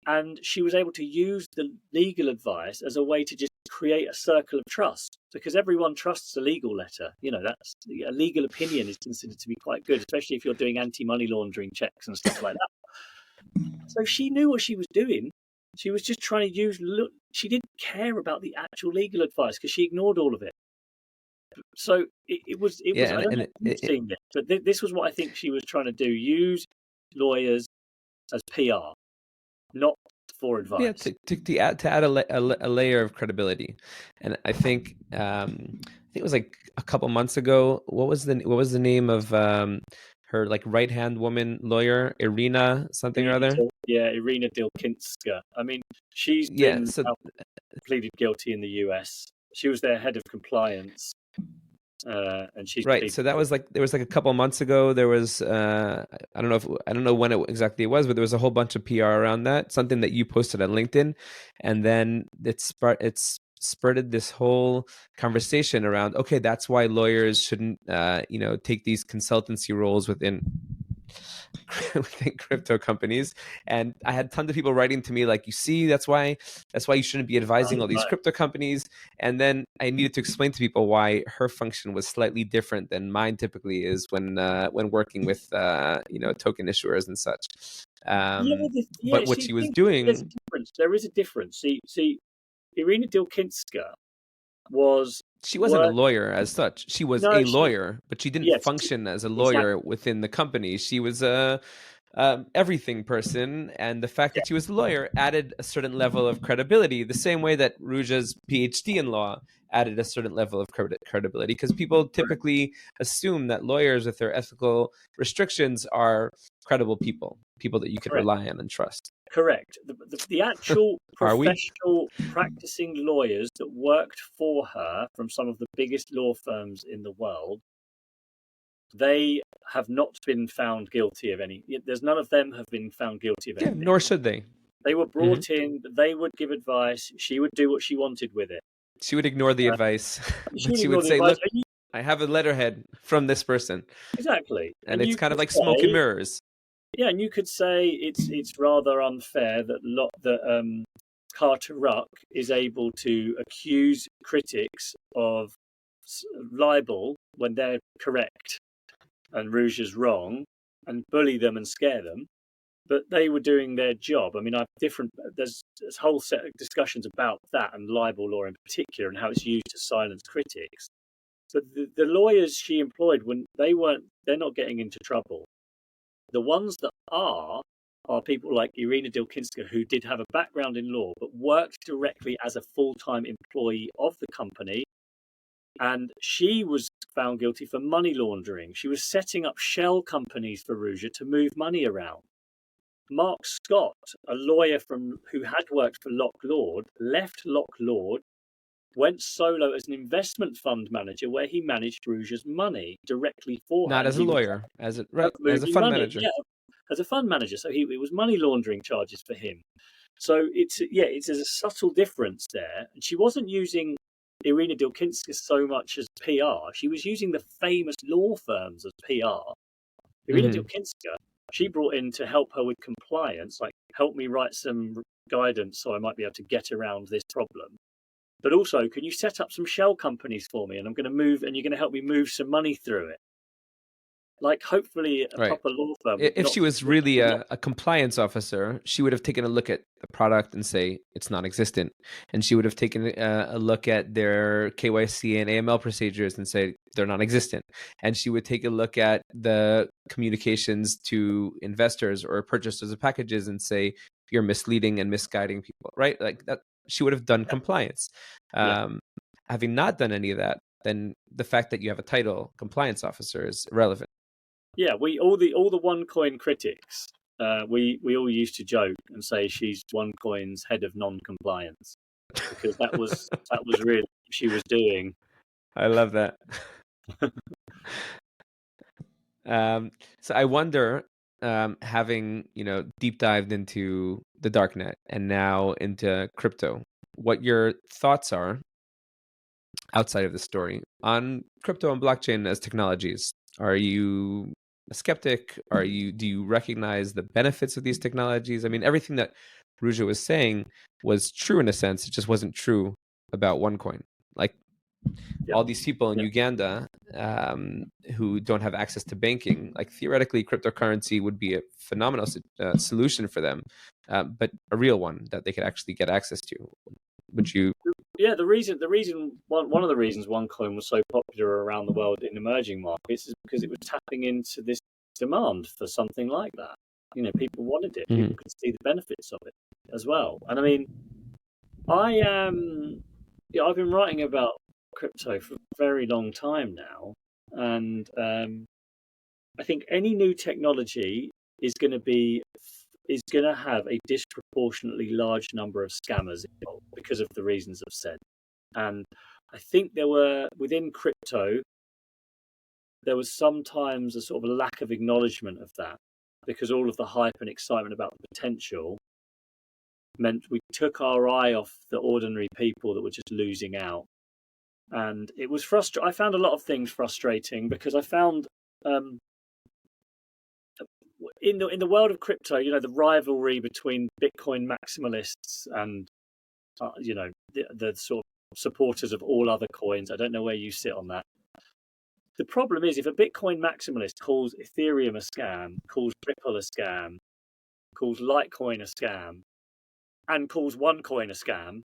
And she was able to use the legal advice as a way to just create a circle of trust, because everyone trusts a legal letter. That's a legal opinion is considered to be quite good, especially if you're doing anti-money laundering checks and stuff like that. So she knew what she was doing. She was just trying to she didn't care about the actual legal advice because she ignored all of it. So it was. I don't know if you've seen this, but this was what I think she was trying to do: use lawyers as PR, not for advice.
Yeah, to add a layer of credibility, and I think it was like a couple months ago. What was the name of her like right hand woman lawyer, Irina something or other?
Irina Dilkinska. I mean, she's been pleaded guilty in the US. She was their head of compliance. And she's
right. So that was there was like a couple months ago. There was I don't know when exactly it was, but there was a whole bunch of PR around that. Something that you posted on LinkedIn, and then it's spurted this whole conversation around. Okay, that's why lawyers shouldn't take these consultancy roles within crypto companies. And I had tons of people writing to me like, you see, that's why you shouldn't be advising all these crypto companies. And then I needed to explain to people why her function was slightly different than mine typically is when working with token issuers and such. But what she was doing,
there is a difference. See, Irina Dilkinska
she wasn't a lawyer as such. She was a lawyer, but she didn't function as a lawyer within the company. She was a everything person, and the fact that she was a lawyer added a certain level of credibility, the same way that Ruja's PhD in law added a certain level of credibility, because people typically assume that lawyers with their ethical restrictions are credible people that you can rely on and trust.
Correct. The actual professional practicing lawyers that worked for her from some of the biggest law firms in the world, they have not been found guilty of any. There's none of them have been found guilty of anything.
Nor should they.
They were brought in. They would give advice. She would do what she wanted with it.
She would ignore the advice, but she would say, "Look, I have a letterhead from this person."
Exactly,
and it's kind of like smoke and mirrors.
Yeah, and you could say it's rather unfair that Carter Ruck is able to accuse critics of libel when they're correct and Ruja's wrong, and bully them and scare them. But they were doing their job. I mean, there's a whole set of discussions about that and libel law in particular and how it's used to silence critics. But the lawyers she employed, they're not getting into trouble. The ones that are people like Irina Dilkinska, who did have a background in law, but worked directly as a full-time employee of the company. And she was found guilty for money laundering. She was setting up shell companies for Ruja to move money around. Mark Scott, a lawyer who had worked for Lock Lord, left Lock Lord, went solo as an investment fund manager where he managed Ruja's money directly for her.
Not as a lawyer, as a fund manager.
Yeah, as a fund manager. So it was money laundering charges for him. So it's a subtle difference there. And she wasn't using Irina Dilkinska so much as PR. She was using the famous law firms as PR. Irina Dilkinska, she brought in to help her with compliance, like help me write some guidance so I might be able to get around this problem. But also, can you set up some shell companies for me? And I'm going to move, and you're going to help me move some money through it. like hopefully a
Right.
proper law firm would
If
not
she was
would,
really
would not.
a compliance officer, she would have taken a look at the product and say it's non-existent, and she would have taken a look at their KYC and AML procedures and say they're non-existent, and she would take a look at the communications to investors or purchasers of packages and say you're misleading and misguiding people, right? Like that, she would have done compliance.
Yeah.
Um, Having not done any of that, then the fact that you have a title, compliance officer, is irrelevant.
Yeah, we all the OneCoin critics, we all used to joke and say she's OneCoin's head of non-compliance, because that was really what she was doing.
I love that. So I wonder, having deep dived into the darknet and now into crypto, what your thoughts are outside of the story on crypto and blockchain as technologies. Are you a skeptic? Do you recognize the benefits of these technologies? I mean, everything that Ruja was saying was true in a sense. It just wasn't true about OneCoin. Like
Yeah,
all these people in
yeah,
Uganda who don't have access to banking, like theoretically, cryptocurrency would be a phenomenal solution for them, but a real one that they could actually get access to. Would you?
yeah. One of the reasons OneCoin was so popular around the world in emerging markets is because it was tapping into this demand for something like that. You know, people wanted it. People could see the benefits of it as well. And I mean, I've been writing about crypto for a very long time now, and I think any new technology is going to be is going to have a disproportionately large number of scammers involved because of the reasons I've said. And I think there were within crypto there was sometimes a sort of a lack of acknowledgement of that, because all of the hype and excitement about the potential meant we took our eye off the ordinary people that were just losing out. And it was frustrating. I found a lot of things frustrating because I found in the world of crypto, you know, the rivalry between Bitcoin maximalists and the sort of supporters of all other coins. I don't know where you sit on that. The problem is, if a Bitcoin maximalist calls Ethereum a scam, calls Ripple a scam, calls Litecoin a scam, and calls OneCoin a scam,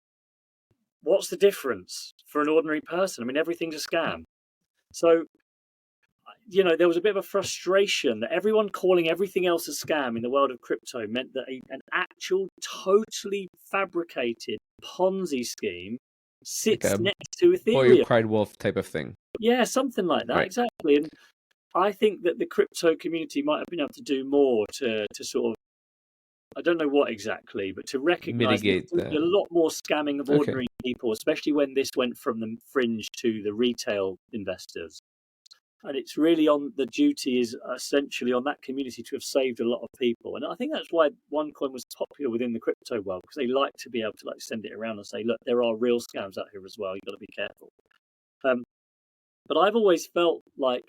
what's the difference for an ordinary person? I mean, everything's a scam. So, you know, there was a bit of a frustration that everyone calling everything else a scam in the world of crypto meant that an actual totally fabricated Ponzi scheme
Like
sits
a
next to
boy who
Ethereum.
cried wolf type of thing.
Yeah, something like that,
Right.
exactly. And I think that the crypto community might have been able to do more to sort of, I don't know what exactly, but to recognise there's
Mitigate
a
the.
lot more scamming of
Okay.
ordinary people, especially when this went from the fringe to the retail investors. And it's really on the duty is essentially on that community to have saved a lot of people. And I think that's why OneCoin was popular within the crypto world, because they like to be able to like send it around and say, look, there are real scams out here as well. You've got to be careful. But I've always felt like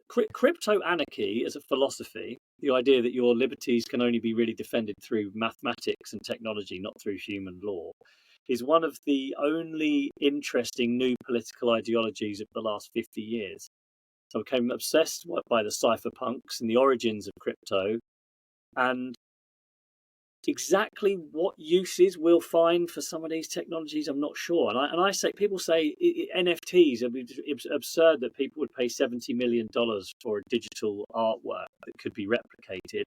crypto anarchy as a philosophy, the idea that your liberties can only be really defended through mathematics and technology, not through human law, is one of the only interesting new political ideologies of the last 50 years. So I became obsessed by the cypherpunks and the origins of crypto, and exactly what uses we'll find for some of these technologies, I'm not sure. And I say, people say NFTs. It's absurd that people would pay $70 million for a digital artwork that could be replicated.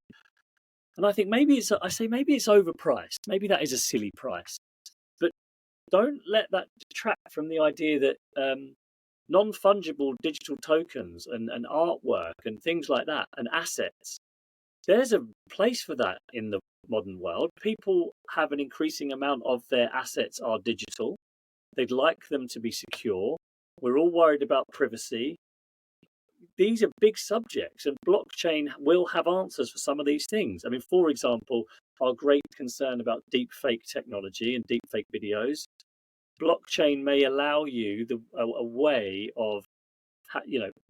And I think maybe it's overpriced. Maybe that is a silly price. But don't let that detract from the idea that non-fungible digital tokens and artwork and things like that and assets, there's a place for that in the modern world. People have an increasing amount of their assets are digital. They'd like them to be secure. We're all worried about privacy. These are big subjects, and blockchain will have answers for some of these things. I mean, for example, our great concern about deepfake technology and deepfake videos. Blockchain may allow you a way of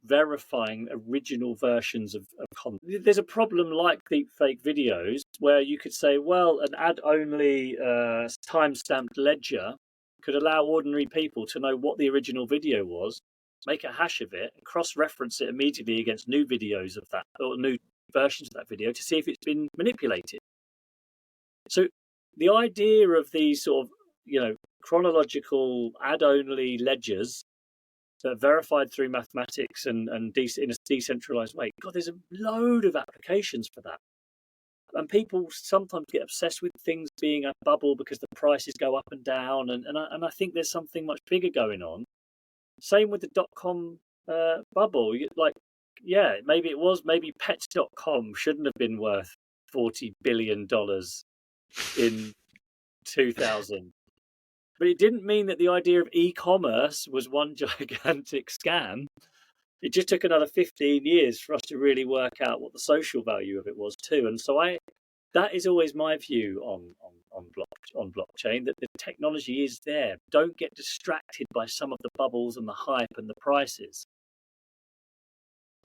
verifying original versions of content. There's a problem like deepfake videos where you could say, well, an ad-only time-stamped ledger could allow ordinary people to know what the original video was make a hash of it, and cross-reference it immediately against new videos of that or new versions of that video to see if it's been manipulated. So the idea of these sort of, chronological ad-only ledgers that are verified through mathematics and in a decentralized way, God, there's a load of applications for that. And people sometimes get obsessed with things being a bubble because the prices go up and down. And I think there's something much bigger going on. Same with the dot-com bubble. Maybe pets.com shouldn't have been worth $40 billion in 2000. But it didn't mean that the idea of e-commerce was one gigantic scam. It just took another 15 years for us to really work out what the social value of it was too. And so that is always my view on blockchain, that the technology is there. Don't get distracted by some of the bubbles and the hype and the prices.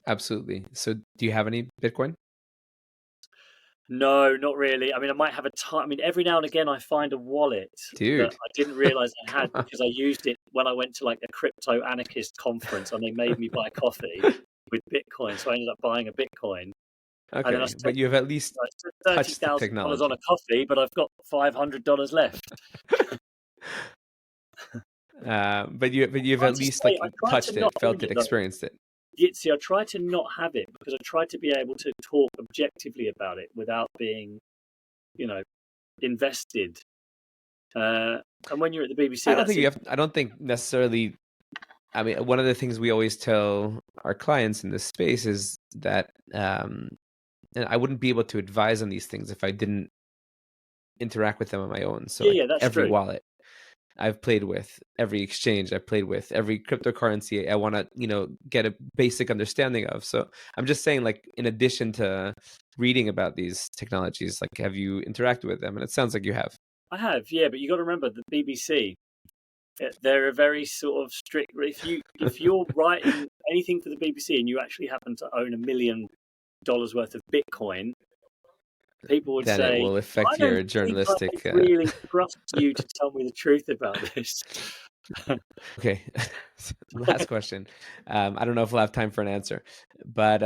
Absolutely. So do you have any Bitcoin?
No, not really. I mean, I might have every now and again I find a wallet that I didn't realize I had because I used it when I went to like a crypto anarchist conference and they made me buy coffee with Bitcoin. So I ended up buying a Bitcoin.
Okay, and but you have at least touched the technology.
on a coffee, but I've got $500 left.
But you've at least touched it, felt it, experienced it.
Yitzy, I try to not have it because I try to be able to talk objectively about it without being, invested. And when you're at the BBC,
I don't think necessarily. I mean, one of the things we always tell our clients in this space is that, and I wouldn't be able to advise on these things if I didn't interact with them on my own. So
that's
every
true.
wallet I've played with, every exchange I've played with, every cryptocurrency I want to, get a basic understanding of. So I'm just saying, like, in addition to reading about these technologies, like, have you interacted with them? And it sounds like you have.
I have, yeah, but you got to remember the BBC. They're a very sort of strict. If you're writing anything for the BBC and you actually happen to own $1 million worth of Bitcoin, people would
then
say,
it will affect your journalistic.
I really trust you to tell me the truth about this.
Okay, last question. I don't know if we'll have time for an answer, but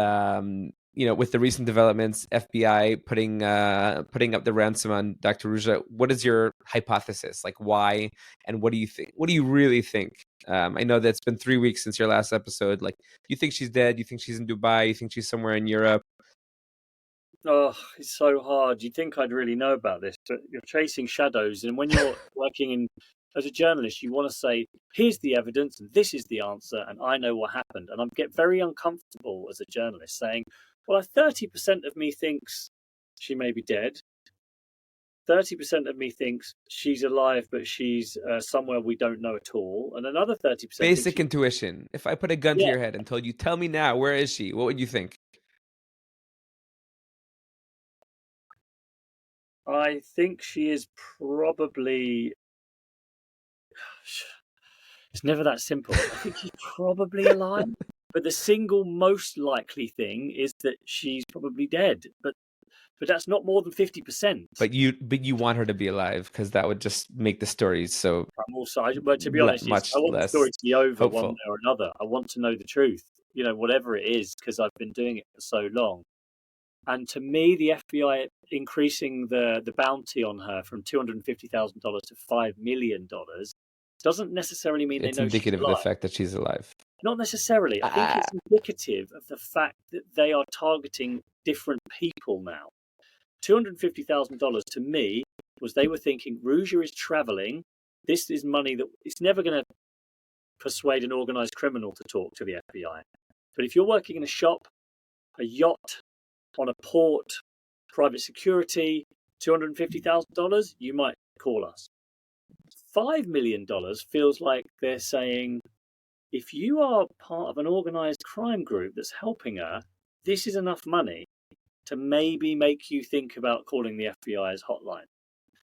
with the recent developments, FBI putting up the ransom on Dr. Ruja, what is your hypothesis? Like, why, and what do you think? What do you really think? I know that it's been 3 weeks since your last episode. Like, do you think she's dead? Do you think she's in Dubai? Do you think she's somewhere in Europe?
Oh, it's so hard. You'd think I'd really know about this, but you're chasing shadows. And when you're working as a journalist, you want to say, here's the evidence, and this is the answer, and I know what happened. And I get very uncomfortable as a journalist saying, well, 30% of me thinks she may be dead. 30% of me thinks she's alive, but she's somewhere we don't know at all. And another 30%...
Basic intuition. If I put a gun to your head and told you, tell me now, where is she? What would you think?
I think she is probably... It's never that simple. I think she's probably alive. But the single most likely thing is that she's probably dead. But that's not more than 50%.
But you want her to be alive because that would just make the story so.
But to be honest, I want the story to be over
hopeful.
one way or another. I want to know the truth, whatever it is, because I've been doing it for so long. And to me, the FBI increasing the bounty on her from $250,000 to $5 million doesn't necessarily mean
it's
they know
indicative
she's alive.
Of the fact that she's alive.
Not necessarily. I think it's indicative of the fact that they are targeting different people now. $250,000 to me was they were thinking Ruja is traveling. This is money that it's never going to persuade an organized criminal to talk to the FBI. But if you're working in a shop, a yacht, on a port, private security, $250,000, you might call us. $5 million feels like they're saying, if you are part of an organized crime group that's helping her, this is enough money to maybe make you think about calling the FBI's hotline.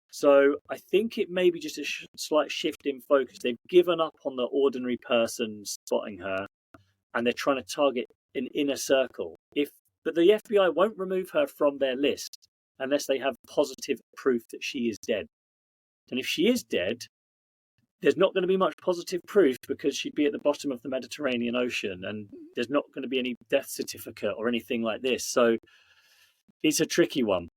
So I think it may be just a slight shift in focus. They've given up on the ordinary person spotting her, and they're trying to target an inner circle. But the FBI won't remove her from their list unless they have positive proof that she is dead. And if she is dead, there's not going to be much positive proof because she'd be at the bottom of the Mediterranean Ocean, and there's not going to be any death certificate or anything like this. So it's a tricky one.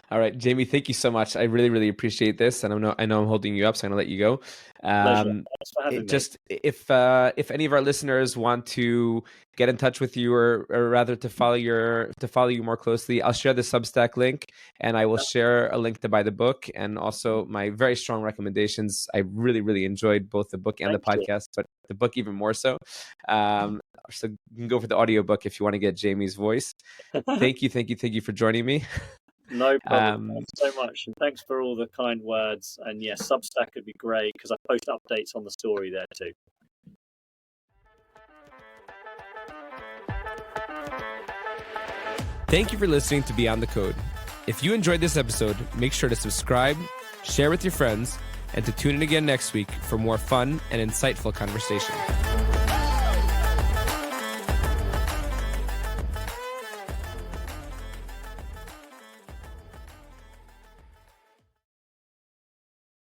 All right, Jamie, thank you so much. I really, really appreciate this, and I know I'm holding you up, so I'm gonna let you go.
Pleasure. Thanks for having me.
Just if any of our listeners want to get in touch with you, or rather to follow you more closely, I'll share the Substack link, and I will share a link to buy the book, and also my very strong recommendations. I really, really enjoyed both the book and the podcast, but the book even more so. So you can go for the audiobook if you want to get Jamie's voice. Thank you for joining me.
No problem. Thanks so much. And thanks for all the kind words. And yes, Substack would be great because I post updates on the story there too.
Thank you for listening to Beyond the Code. If you enjoyed this episode, make sure to subscribe, share with your friends, and to tune in again next week for more fun and insightful conversation.